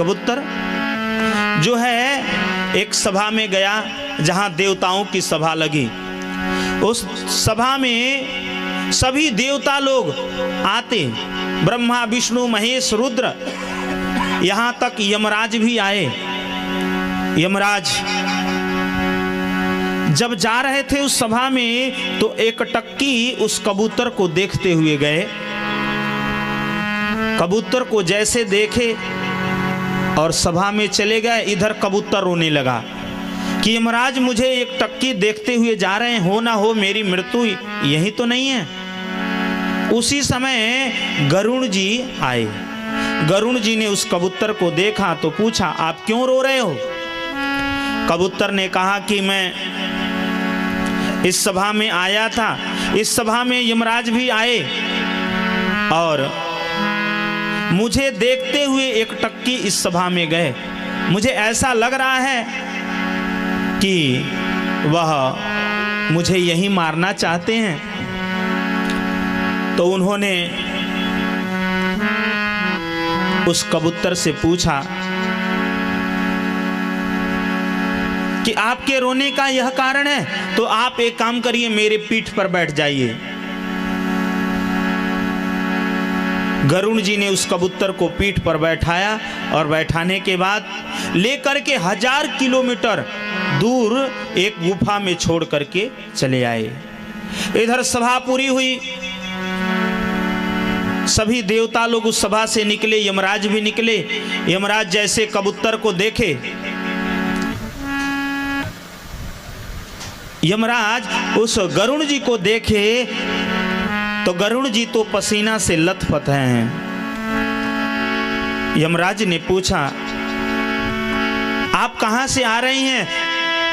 कबूतर जो है एक सभा में गया जहां देवताओं की सभा लगी। उस सभा में सभी देवता लोग आते, ब्रह्मा विष्णु महेश रुद्र, यहां तक यमराज भी आए। यमराज जब जा रहे थे उस सभा में तो एक टक्की उस कबूतर को देखते हुए गए। कबूतर को जैसे देखे और सभा में चले गए, इधर कबूतर रोने लगा कि यमराज मुझे एक टक्की देखते हुए जा रहे हैं, हो ना हो मेरी मृत्यु यही तो नहीं है। उसी समय गरुण जी आए। गरुण जी ने उस कबूतर को देखा तो पूछा, आप क्यों रो रहे हो? कबूतर ने कहा कि मैं इस सभा में आया था, इस सभा में यमराज भी आए और मुझे देखते हुए एक टक्की इस सभा में गए। मुझे ऐसा लग रहा है कि वह मुझे यहीं मारना चाहते हैं। तो उन्होंने उस कबूतर से पूछा कि आपके रोने का यह कारण है, तो आप एक काम करिए, मेरे पीठ पर बैठ जाइए। गरुण जी ने उस कबूतर को पीठ पर बैठाया और बैठाने के बाद लेकर के 1000 किलोमीटर दूर एक गुफा में छोड़ करके चले आए। इधर सभा पूरी हुई, सभी देवता लोग उस सभा से निकले, यमराज भी निकले। यमराज जैसे कबूतर को देखे, यमराज उस गरुण जी को देखे तो गरुण जी तो पसीना से लथपथ हैं। यमराज ने पूछा, आप कहां से आ रही हैं?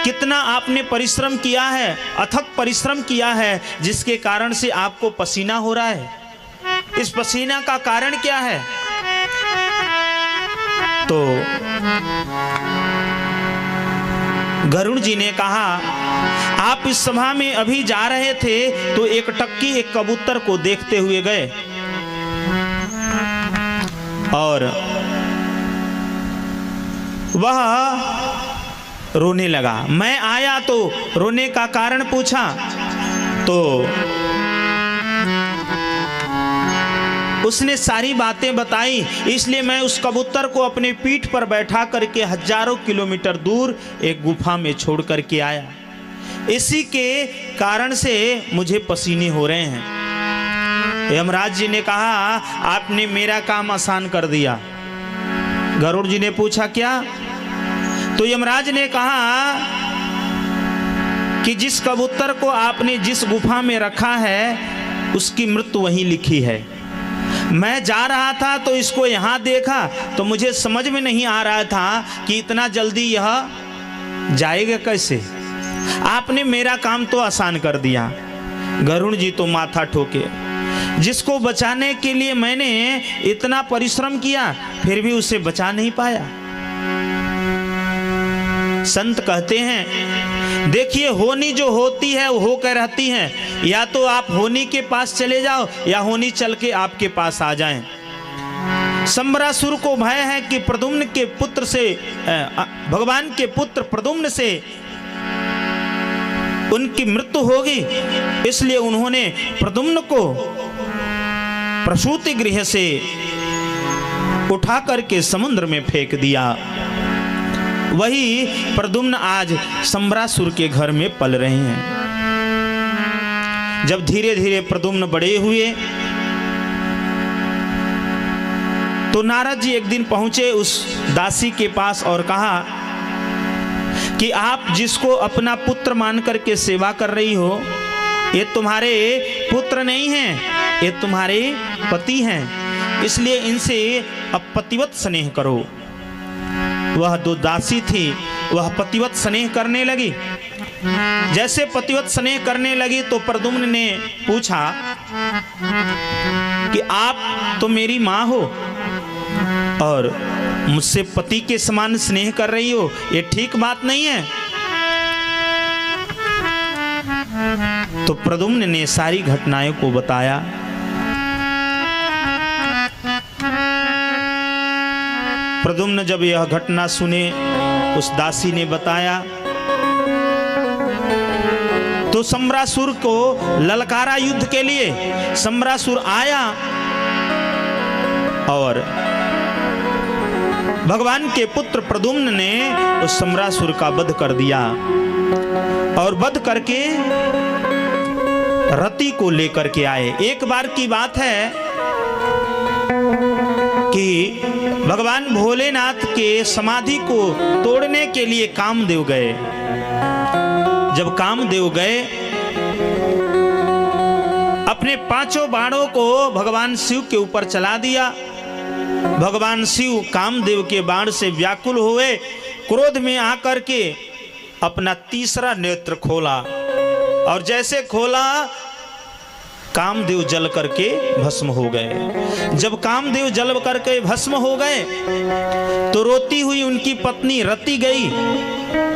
कितना आपने परिश्रम किया है, अथक परिश्रम किया है, जिसके कारण से आपको पसीना हो रहा है। इस पसीना का कारण क्या है? तो गरुण जी ने कहा, आप इस सभा में अभी जा रहे थे तो एक टक्की एक कबूतर को देखते हुए गए और वह रोने लगा। मैं आया तो रोने का कारण पूछा तो उसने सारी बातें बताई, इसलिए मैं उस कबूतर को अपने पीठ पर बैठा करके 1000 किलोमीटर दूर एक गुफा में छोड़ करके आया। इसी के कारण से मुझे पसीने हो रहे हैं। यमराज जी ने कहा, आपने मेरा काम आसान कर दिया। गरुड़ जी ने पूछा, क्या? तो यमराज ने कहा कि जिस कबूतर को आपने जिस गुफा में रखा है उसकी मृत्यु वहीं लिखी है। मैं जा रहा था तो इसको यहाँ देखा तो मुझे समझ में नहीं आ रहा था कि इतना जल्दी यह जाएगा कैसे। आपने मेरा काम तो आसान कर दिया। गरुड़ जी तो माथा ठोके, जिसको बचाने के लिए मैंने इतना परिश्रम किया फिर भी उसे बचा नहीं पाया। संत कहते हैं, देखिए होनी जो होती है वो होकर रहती है, या तो आप होनी के पास चले जाओ या होनी चल के आपके पास आ जाएं। संबरासुर को भय है कि प्रद्युम्न के पुत्र से, भगवान के पुत्र प्रद्युम्न से उनकी मृत्यु होगी, इसलिए उन्होंने प्रद्युम्न को प्रसूति गृह से उठा करके समुद्र में फेंक दिया। वही प्रद्युम्न आज संबरासुर के घर में पल रहे हैं। जब धीरे धीरे प्रद्युम्न बड़े हुए तो नारद जी एक दिन पहुंचे उस दासी के पास और कहा कि आप जिसको अपना पुत्र मान करके सेवा कर रही हो, ये तुम्हारे पुत्र नहीं हैं, ये तुम्हारे पति हैं, इसलिए इनसे अब पतिवत स्नेह करो। वह दो दासी थी, वह पतिवत स्नेह करने लगी। जैसे पतिवत स्नेह करने लगी तो प्रद्युम्न ने पूछा कि आप तो मेरी माँ हो और मुझसे पति के समान स्नेह कर रही हो, ये ठीक बात नहीं है। तो प्रद्युम्न ने सारी घटनाओं को बताया। प्रद्युम्न जब यह घटना सुने, उस दासी ने बताया तो सम्रासुर को ललकारा युद्ध के लिए। सम्रासुर आया और भगवान के पुत्र प्रद्युम्न ने उस सम्रासुर का वध कर दिया और वध करके रति को लेकर के आए। एक बार की बात है कि भगवान भोलेनाथ के समाधि को तोड़ने के लिए कामदेव गए। जब कामदेव गए, अपने 5 बाणों को भगवान शिव के ऊपर चला दिया। भगवान शिव कामदेव के बाण से व्याकुल हुए, क्रोध में आकर के अपना तीसरा नेत्र खोला और जैसे खोला कामदेव जल करके भस्म हो गए। जब कामदेव जल करके भस्म हो गए तो रोती हुई उनकी पत्नी रति गई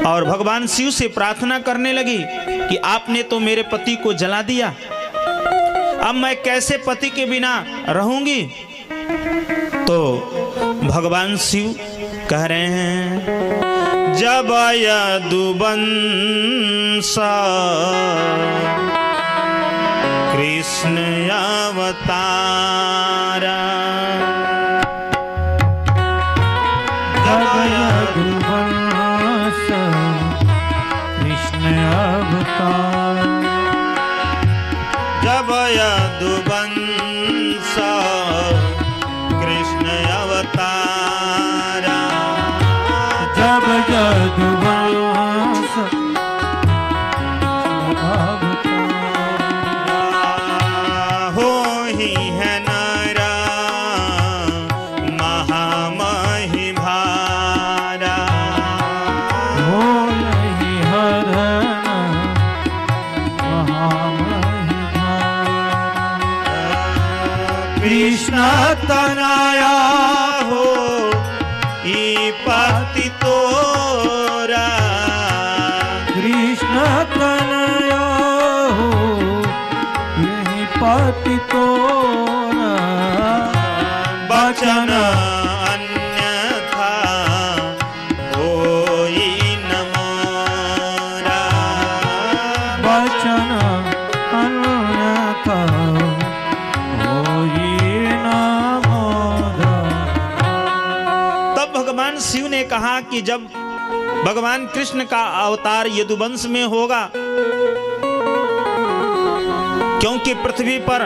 और भगवान शिव से प्रार्थना करने लगी कि आपने तो मेरे पति को जला दिया, अब मैं कैसे पति के बिना रहूंगी। तो भगवान शिव कह रहे हैं, जब यदुवंश कृष्ण अवतारा, जब यदुवंश कृष्ण अवतारा, जब यदुवंश कृष्ण अवतारा, जब यदुवंश हो ही है नारा महामहि भारा, हो नहीं हरण महामहि भारा, कृष्ण तनया हो ई पति तोरा, कृष्ण तनया हो यही पति तोरा, वचन अन्यथा होई न मोरा, वचन अन्यथा होई न मोरा। तब भगवान शिव ने कहा कि जब भगवान कृष्ण का अवतार यदुवंश में होगा, क्योंकि पृथ्वी पर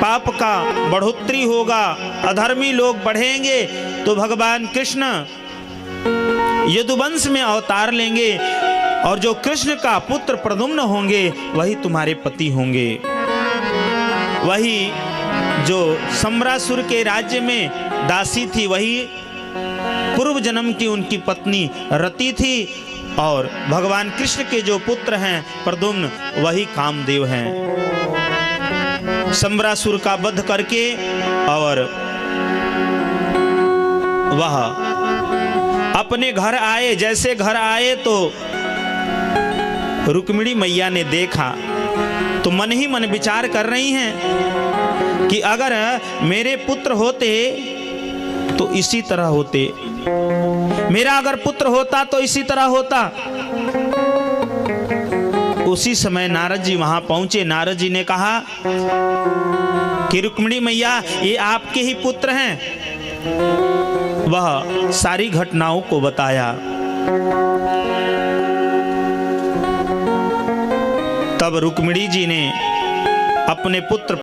पाप का बढ़ोतरी होगा, अधर्मी लोग बढ़ेंगे, तो भगवान कृष्ण यदुवंश में अवतार लेंगे और जो कृष्ण का पुत्र प्रद्युम्न होंगे वही तुम्हारे पति होंगे। वही जो सम्रासुर के राज्य में दासी थी वही पूर्व जन्म की उनकी पत्नी रति थी और भगवान कृष्ण के जो पुत्र हैं प्रद्युम्न वही कामदेव हैं। सम्रासुर का वध करके और वह अपने घर आए। जैसे घर आए तो रुक्मिणी मैया ने देखा तो मन ही मन विचार कर रही हैं कि अगर मेरे पुत्र होते तो इसी तरह होते, मेरा अगर पुत्र होता तो इसी तरह होता। उसी समय नारद जी वहां पहुंचे। नारद जी ने कहा कि रुक्मिणी मैया ये आपके ही पुत्र हैं। वह सारी घटनाओं को बताया। तब रुक्मिणी जी ने अपने पुत्र